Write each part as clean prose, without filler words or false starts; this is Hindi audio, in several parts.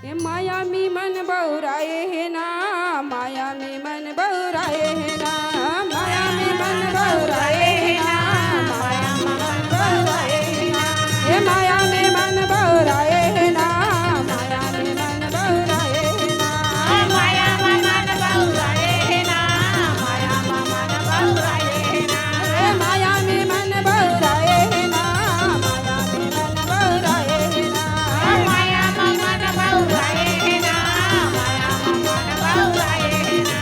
ये माया में मन बहुराए है ना, माया में मन बहुराए है ना, माया में मन बहुराए है ना, माया में मन बहुराए है ना, ये माया में मन बहुराए है ना, माया में मन बहुराए है ना, माया में मन बहुराए है ना, माया में मन बहुराए है ना, ये माया में मन बहुराए है ना, माया में मन बहुराए है ना, माया में मन बहुराए है ना, माया में मन बहुराए है ना।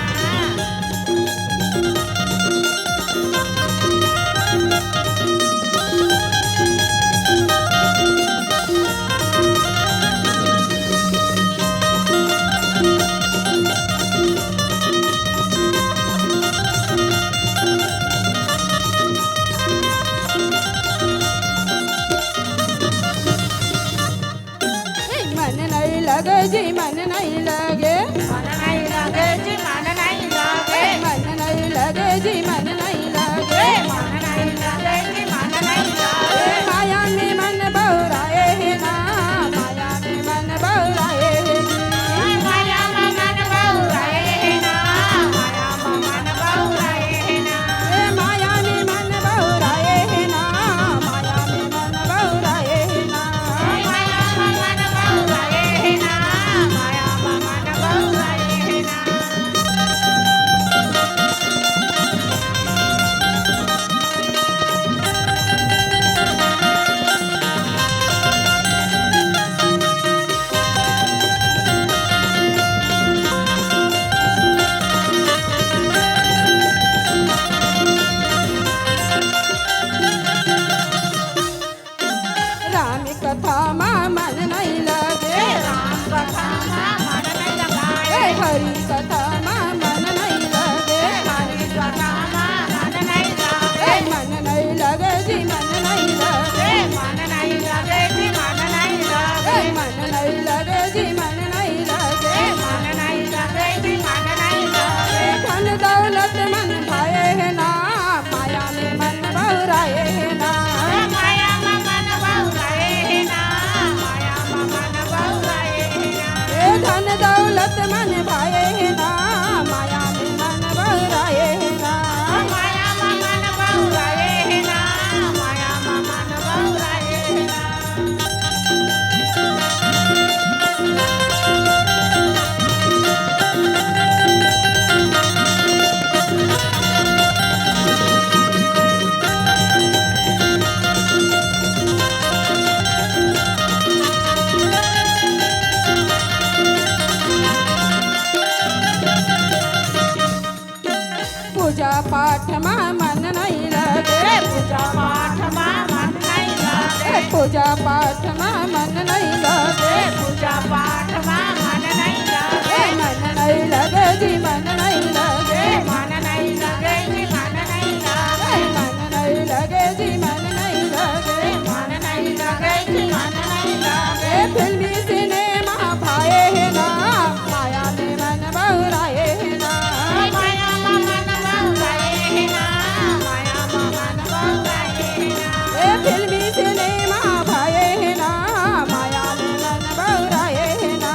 मन नहीं लगे जी, मन नहीं लगे, मन नहीं लगे जी, मन नहीं लगे, मन नहीं लगे जी, मन नहीं लगे, मन नहीं लगे जी, मन नहीं लगे, माया में मन बहुराए है ना, माया में मन बहुराए है जी, माया में मन बहुराए है ना, माया में मन बहुराए है ना, माया में मन बहुराए है ना, माया में मन बहुराए है ना, माया में मन बहुराए है ना, माया में मन बहुराए है ना। राम कथा माँ मन नहीं लगे, राम कथा में मन नहीं लगाए, हरि कथा माँ मन नहीं लगे, हरि कथा में मन नहीं लगे, मन नहीं लगे जी, मन नहीं लगे, मन नहीं लगे जी, मन नहीं लगे, मन नहीं लगे जी, मन नहीं लगे, मन नहीं लगे जी, मन नहीं लगे, धन दौलत मन भाए है ना, माया में मन बहुराए है ना, माया में मन बहुराए है ना, माया में मन बहुराए है ना, धन दौलत मन भाए है ना, माया में मन बहुराए है ना, माया में मन बहुराए है ना, माया में मन बहुराए है ना। पूजा पाठ में मन नहीं लगे, पूजा पाठ में मन नहीं लगे, पूजा पाठ में मन नहीं लगे, पूजा पाठ में मन नहीं लगे, मन नहीं लगे जी, मन नहीं लगे, मन नहीं लगे जी, मन नहीं लगे, मन नहीं लगे जी, मन नहीं लगे, मन नहीं लगे जी, मन नहीं लगे, फिल्मी सिनेमा भाए है ना, माया में मन बहुराए है ना, माया में मन बहुराए है ना, माया में मन बहुराए है ना, फिल्मी सिनेमा भाए है ना, माया में मन बहुराए है ना,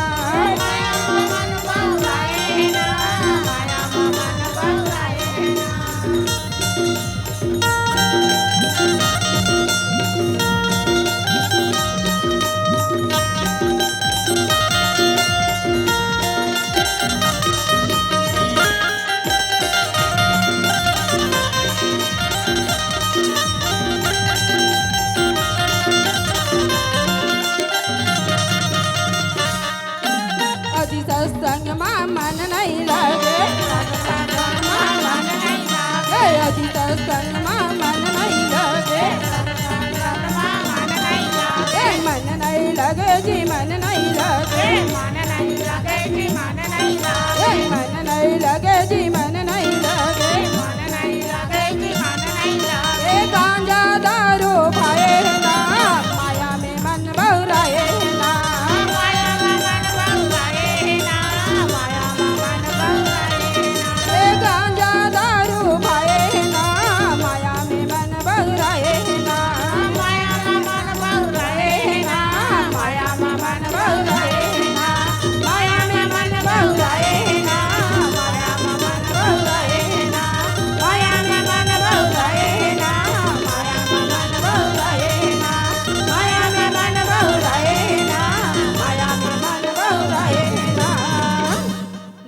माया में मन बहुराए है ना, माया में मन बहुराए है ना। अति सत्संग में मन नहीं लगे, मन नहीं लगे, अति सत्संग में मन नहीं लगे, मन नहीं लगे, मन नहीं लगे जी, मन नहीं